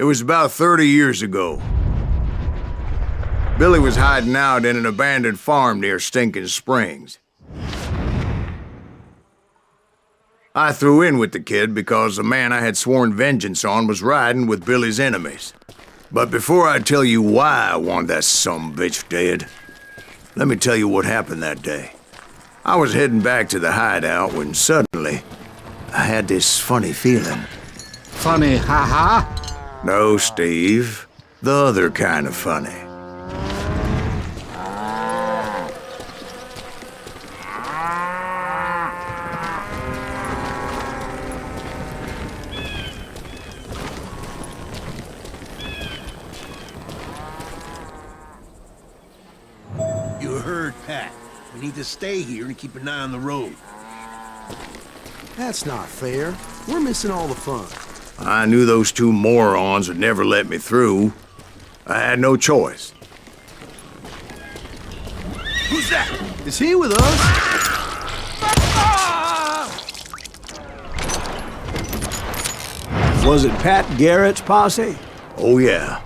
It was about 30 years ago. Billy was hiding out in an abandoned farm near Stinking Springs. I threw in with the kid because the man I had sworn vengeance on was riding with Billy's enemies. But before I tell you why I want that sumbitch dead, let me tell you what happened that day. I was heading back to the hideout when suddenly I had this funny feeling. Funny, ha-ha? No, Steve. The other kind of funny. You heard Pat. We need to stay here and keep an eye on the road. That's not fair. We're missing all the fun. I knew those two morons would never let me through. I had no choice. Who's that? Is he with us? Was it Pat Garrett's posse? Oh yeah.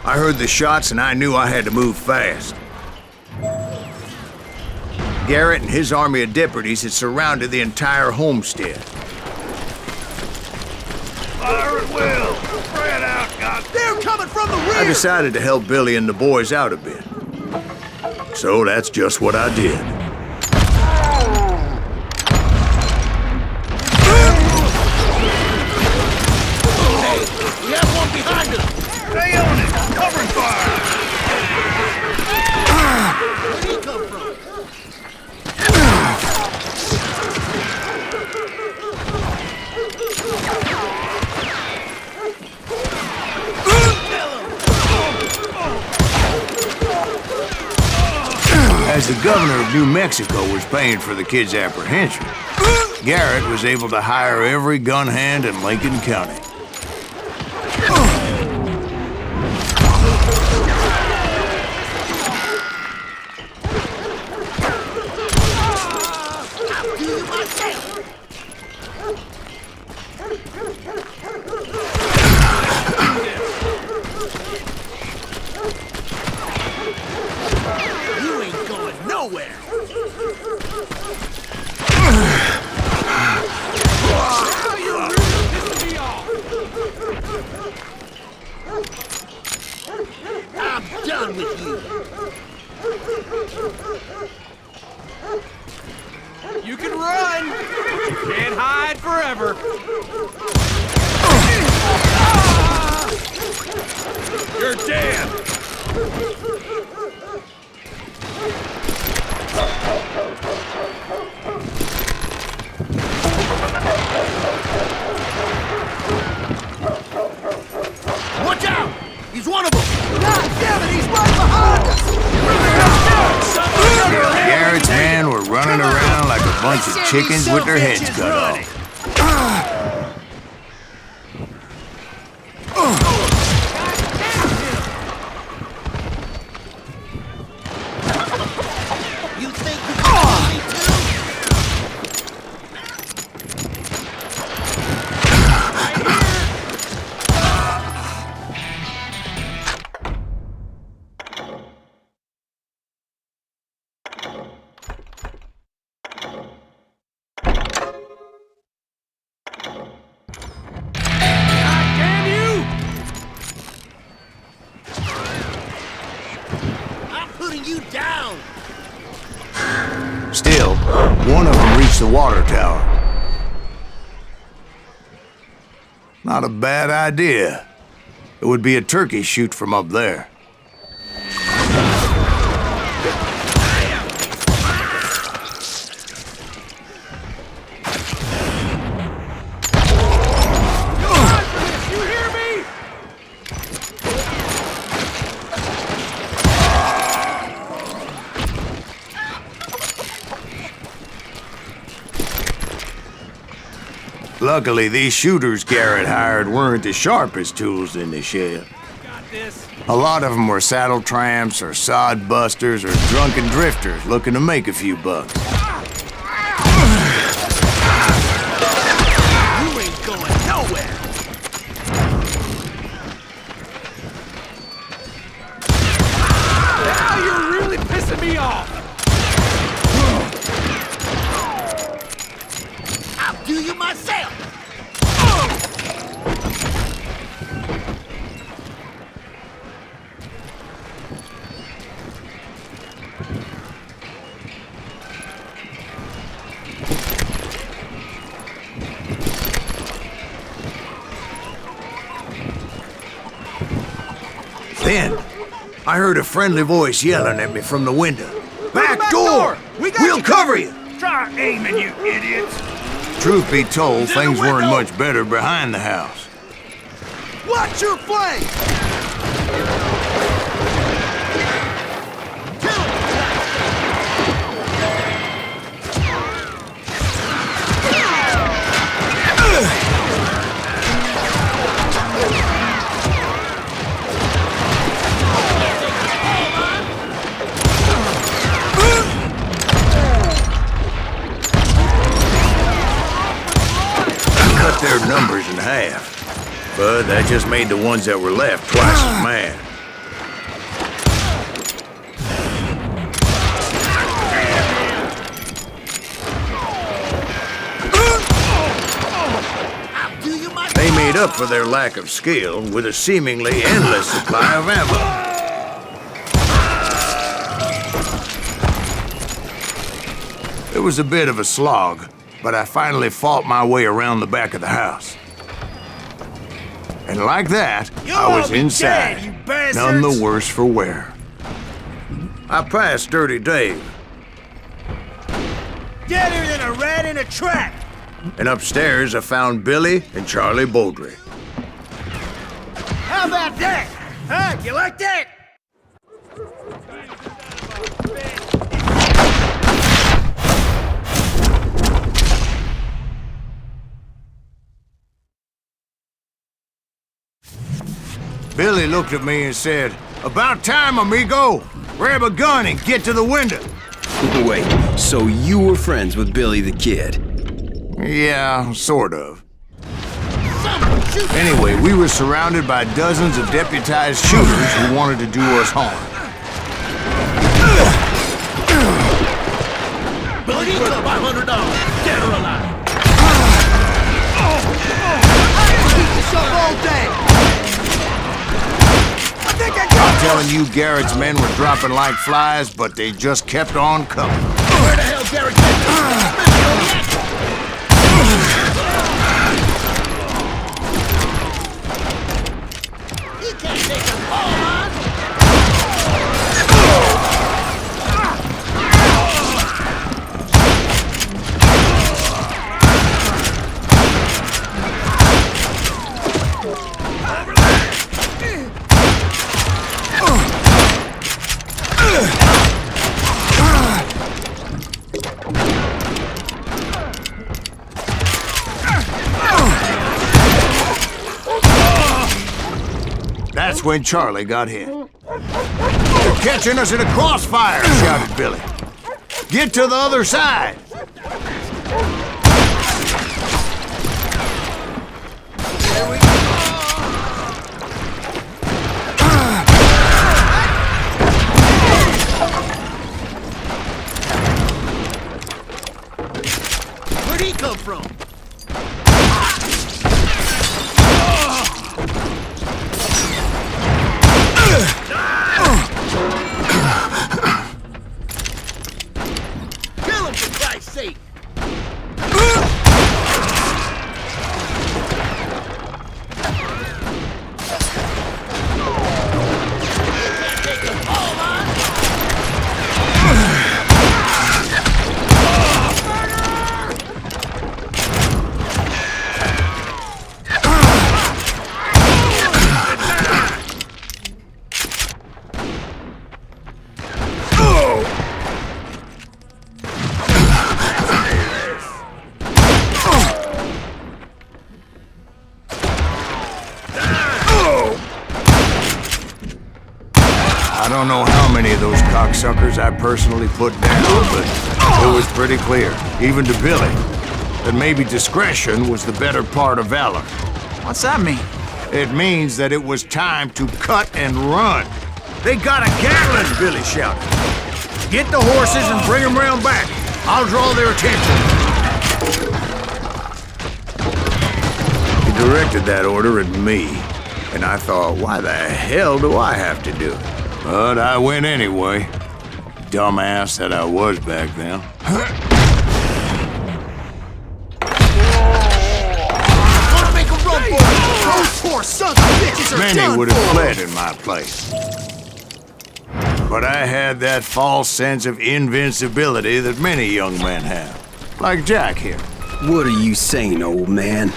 I heard the shots and I knew I had to move fast. Garrett and his army of deputies had surrounded the entire homestead. Fire at will! Spread out, God! They're coming from the rear! I decided to help Billy and the boys out a bit. So that's just what I did. Hey, we have one behind us! Stay on it! Covering fire! Where'd he come from? As the governor of New Mexico was paying for the kid's apprehension, Garrett was able to hire every gun hand in Lincoln County. You ain't going nowhere! I'm done with you! You can run! You can't hide forever! You're dead! Watch out! He's one of them! God damn it, he's right behind us! Garrett's men were running around like a bunch of chickens with their heads cut off. You think you can kill me too? Damn you! I'm putting you down! Still, one of them reached the water tower. Not a bad idea. It would be a turkey shoot from up there. You hear me? Luckily, these shooters Garrett hired weren't the sharpest tools in the shed. Got this. A lot of them were saddle tramps or sod busters or drunken drifters looking to make a few bucks. You ain't going nowhere! Then, I heard a friendly voice yelling at me from the window. Back door! We'll cover you! Try aiming, you idiots! Truth be told, things weren't much better behind the house. Watch your flank! Cut their numbers in half. But that just made the ones that were left twice as mad. They made up for their lack of skill with a seemingly endless supply of ammo. It was a bit of a slog, but I finally fought my way around the back of the house. And like that, I was inside, none the worse for wear. I passed Dirty Dave. Deader than a rat in a trap! And upstairs, I found Billy and Charlie Beaudry. How about that? Huh? You like that? Billy looked at me and said, "About time, amigo! Grab a gun and get to the window." Wait, so you were friends with Billy the Kid? Yeah, sort of. Anyway, we were surrounded by dozens of deputized shooters who wanted to do us harm. Billy, for $500, dead or alive. Keep this up all day! I'm telling you, Garrett's men were dropping like flies, but they just kept on coming. Where the hell Garrett get He can't take us all on! That's when Charlie got hit. "They're catching us in a crossfire," shouted Billy. "Get to the other side!" Where'd he come from? Kill him, for Christ's sake! I don't know how many of those cocksuckers I personally put down, but it was pretty clear, even to Billy, that maybe discretion was the better part of valor. What's that mean? It means that it was time to cut and run. "They got a Gatling!" Billy shouted. "Get the horses and bring them round back. I'll draw their attention." He directed that order at me, and I thought, why the hell do I have to do it? But I went anyway. Dumbass that I was back then. Gonna make a run for it! Those poor sons of bitches Many would have fled in my place. But I had that false sense of invincibility that many young men have. Like Jack here. What are you saying, old man?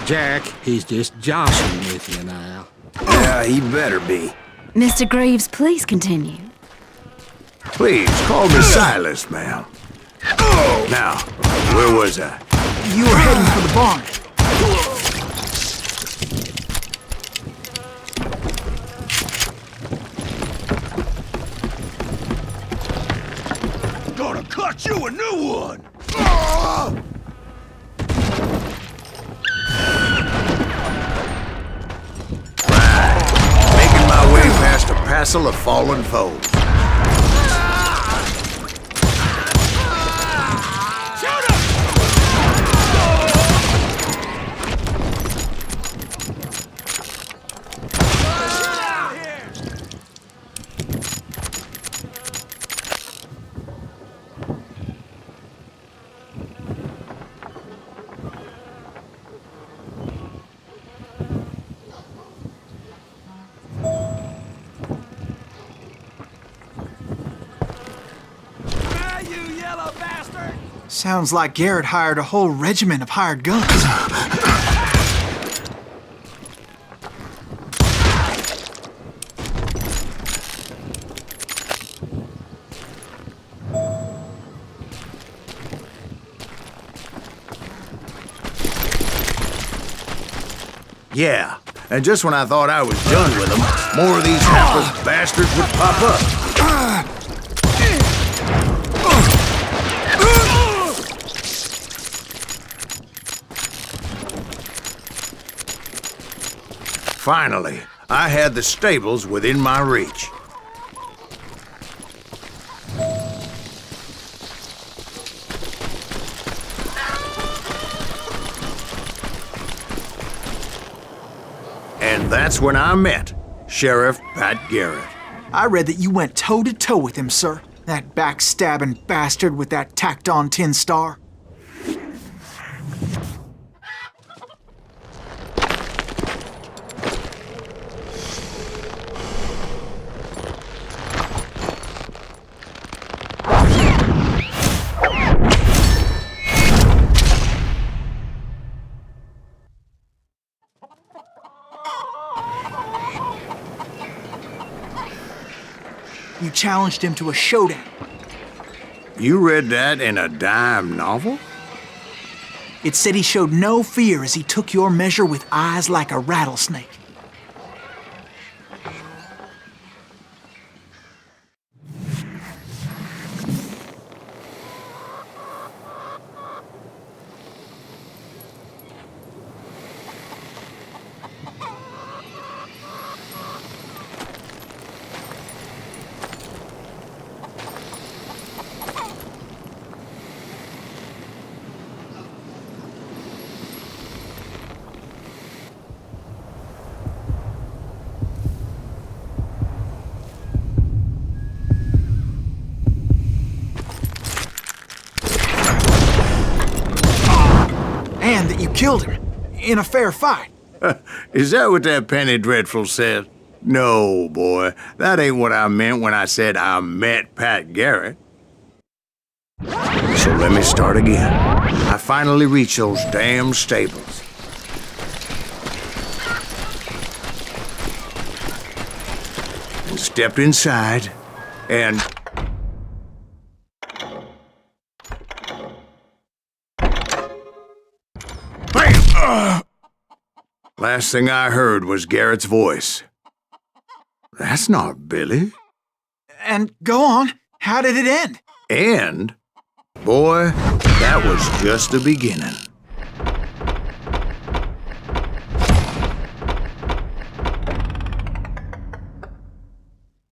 Jack, he's just joshing with you now. Yeah, he better be. Mr. Greaves, please continue. Please, call me Silas, ma'am. Now, where was I? You were heading for the barn. Gonna cut you a new one! Making my way past a passel of fallen foes. Sounds like Garrett hired a whole regiment of hired guns. Yeah, and just when I thought I was done with them, more of these hapless bastards would pop up. Finally, I had the stables within my reach. And that's when I met Sheriff Pat Garrett. I read that you went toe-to-toe with him, sir. That backstabbing bastard with that tacked-on tin star. You challenged him to a showdown. You read that in a dime novel? It said he showed no fear as he took your measure with eyes like a rattlesnake. And that you killed him in a fair fight. Is that what that Penny Dreadful said? No, boy. That ain't what I meant when I said I met Pat Garrett. So let me start again. I finally reached those damn stables. And stepped inside, and... bam! Last thing I heard was Garrett's voice. That's not Billy. And go on, how did it end? And, boy, that was just the beginning.